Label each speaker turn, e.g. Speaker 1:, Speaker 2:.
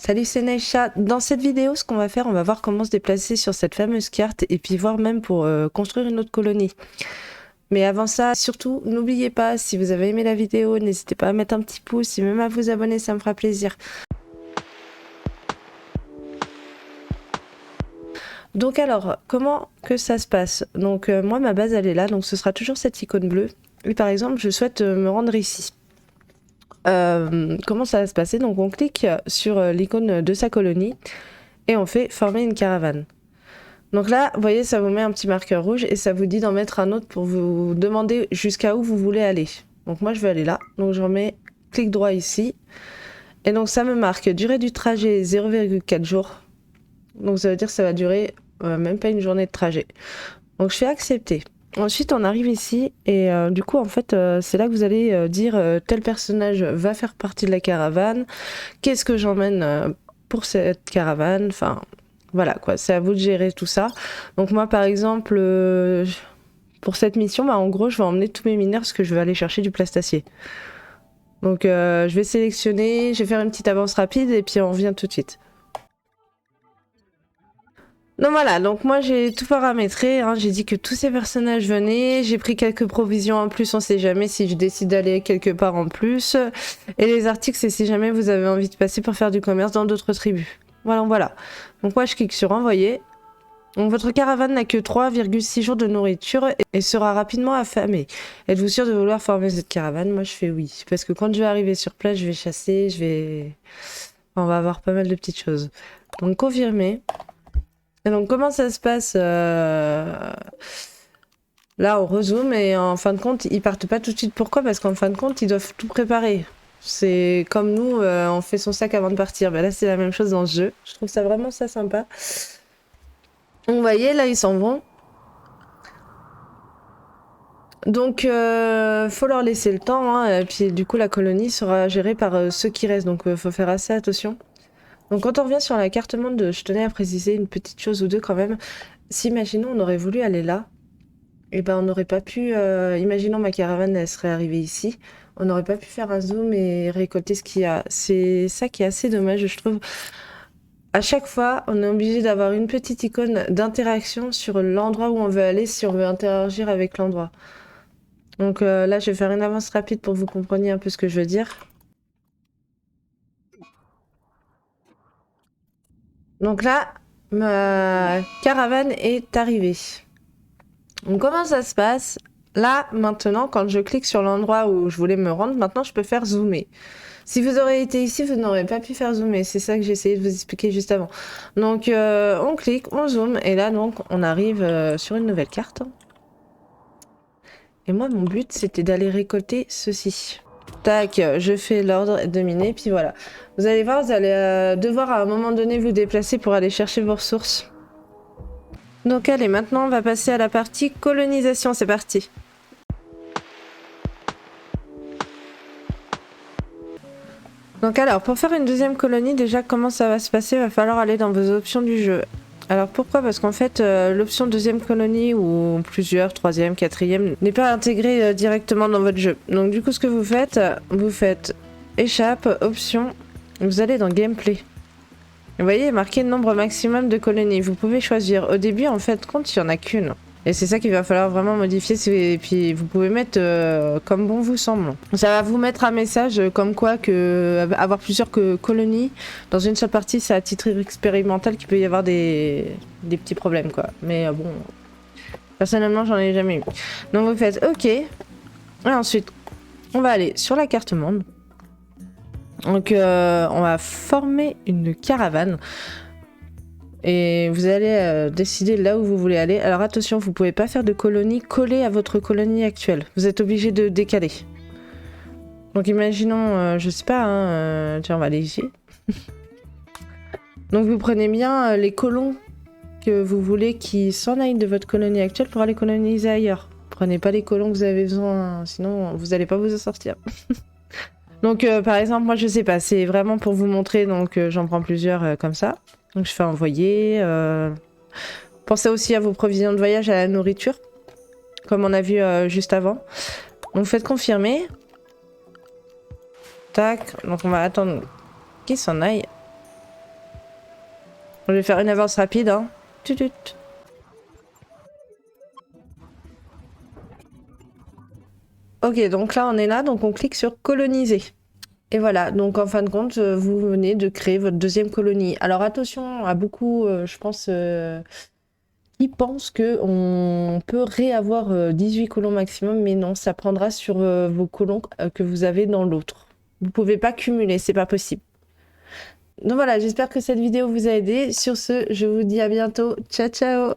Speaker 1: Salut, c'est Naïcha. Dans cette vidéo, ce qu'on va faire, on va voir comment se déplacer sur cette fameuse carte et puis voir même pour construire une autre colonie. Mais avant ça, surtout, n'oubliez pas, si vous avez aimé la vidéo, n'hésitez pas à mettre un petit pouce et même à vous abonner, ça me fera plaisir. Donc alors, comment que ça se passe? Donc moi, ma base, elle est là, donc ce sera toujours cette icône bleue. Et par exemple, je souhaite me rendre ici. Comment ça va se passer? Donc on clique sur l'icône de sa colonie et on fait former une caravane. Donc là, vous voyez, ça vous met un petit marqueur rouge et ça vous dit d'en mettre un autre pour vous demander jusqu'à où vous voulez aller. Donc moi, je vais aller là. Donc je remets clic droit ici. Et donc ça me marque durée du trajet 0,4 jours. Donc ça veut dire que ça va durer même pas une journée de trajet. Donc je fais accepter. Ensuite, on arrive ici et du coup, en fait, c'est là que vous allez dire tel personnage va faire partie de la caravane. Qu'est-ce que j'emmène pour cette caravane? Enfin, voilà quoi, c'est à vous de gérer tout ça. Donc moi, par exemple, pour cette mission, bah, en gros, je vais emmener tous mes mineurs parce que je vais aller chercher du plastacier. Donc je vais sélectionner, je vais faire une petite avance rapide et puis on revient tout de suite. Donc voilà, donc moi j'ai tout paramétré, hein, j'ai dit que tous ces personnages venaient, j'ai pris quelques provisions en plus, on sait jamais si je décide d'aller quelque part en plus. Et les articles, c'est si jamais vous avez envie de passer pour faire du commerce dans d'autres tribus. Voilà, voilà. Donc moi je clique sur envoyer. Donc votre caravane n'a que 3,6 jours de nourriture et sera rapidement affamée. Êtes-vous sûr de vouloir former cette caravane? Moi je fais oui, parce que quand je vais arriver sur place, je vais chasser, on va avoir pas mal de petites choses. Donc confirmer. Et donc comment ça se passe Là on rezoome et en fin de compte ils partent pas tout de suite. Pourquoi? Parce qu'en fin de compte ils doivent tout préparer. C'est comme nous, on fait son sac avant de partir. Ben là c'est la même chose dans ce jeu. Je trouve ça vraiment ça sympa. Donc vous voyez là ils s'en vont. Donc faut leur laisser le temps, hein, et puis du coup la colonie sera gérée par ceux qui restent. Donc faut faire assez attention. Donc quand on revient sur la carte monde, je tenais à préciser une petite chose ou deux quand même. Si imaginons on aurait voulu aller là, et ben on n'aurait pas pu, imaginons ma caravane elle serait arrivée ici, on n'aurait pas pu faire un zoom et récolter ce qu'il y a. C'est ça qui est assez dommage je trouve. À chaque fois on est obligé d'avoir une petite icône d'interaction sur l'endroit où on veut aller si on veut interagir avec l'endroit. Donc là je vais faire une avance rapide pour que vous compreniez un peu ce que je veux dire. Donc là, ma caravane est arrivée. Donc comment ça se passe? Là, maintenant, quand je clique sur l'endroit où je voulais me rendre, maintenant je peux faire zoomer. Si vous aurez été ici, vous n'aurez pas pu faire zoomer. C'est ça que j'ai essayé de vous expliquer juste avant. Donc on clique, on zoome, et là donc on arrive sur une nouvelle carte. Et moi, mon but, c'était d'aller récolter ceci. Tac, je fais l'ordre de miner, puis voilà. Vous allez voir, vous allez devoir à un moment donné vous déplacer pour aller chercher vos ressources. Donc allez, maintenant on va passer à la partie colonisation, c'est parti. Donc alors, pour faire une deuxième colonie, déjà comment ça va se passer? Il va falloir aller dans vos options du jeu. Alors pourquoi? Parce qu'en fait, l'option deuxième colonie ou plusieurs, troisième, quatrième, n'est pas intégrée directement dans votre jeu. Donc du coup, ce que vous faites échappe, option, vous allez dans gameplay. Vous voyez, marqué nombre maximum de colonies. Vous pouvez choisir. Au début, en fait, compte, il n'y en a qu'une. Et c'est ça qu'il va falloir vraiment modifier. Et puis, vous pouvez mettre comme bon vous semble. Ça va vous mettre un message comme quoi que avoir plusieurs colonies dans une seule partie, c'est à titre expérimental qu'il peut y avoir des petits problèmes, quoi. Mais bon, personnellement, j'en ai jamais eu. Donc, vous faites OK. Et ensuite, on va aller sur la carte monde. Donc on va former une caravane et vous allez décider là où vous voulez aller. Alors attention, vous pouvez pas faire de colonie collée à votre colonie actuelle. Vous êtes obligé de décaler. Donc imaginons, je sais pas, hein, tiens on va aller ici. Donc vous prenez bien les colons que vous voulez qui s'en aillent de votre colonie actuelle pour aller coloniser ailleurs. Prenez pas les colons que vous avez besoin, sinon vous allez pas vous en sortir. Donc par exemple, moi je sais pas, c'est vraiment pour vous montrer, donc j'en prends plusieurs comme ça. Donc je fais envoyer. Pensez aussi à vos provisions de voyage, à la nourriture, comme on a vu juste avant. Donc faites confirmer. Tac, donc on va attendre qu'il s'en aille. Je vais faire une avance rapide, hein. Tutut. Ok, donc là on est là, donc on clique sur coloniser. Et voilà, donc en fin de compte, vous venez de créer votre deuxième colonie. Alors attention à beaucoup, je pense, qui pensent qu'on peut réavoir 18 colons maximum, mais non, ça prendra sur vos colons que vous avez dans l'autre. Vous pouvez pas cumuler, c'est pas possible. Donc voilà, j'espère que cette vidéo vous a aidé. Sur ce, je vous dis à bientôt. Ciao, ciao!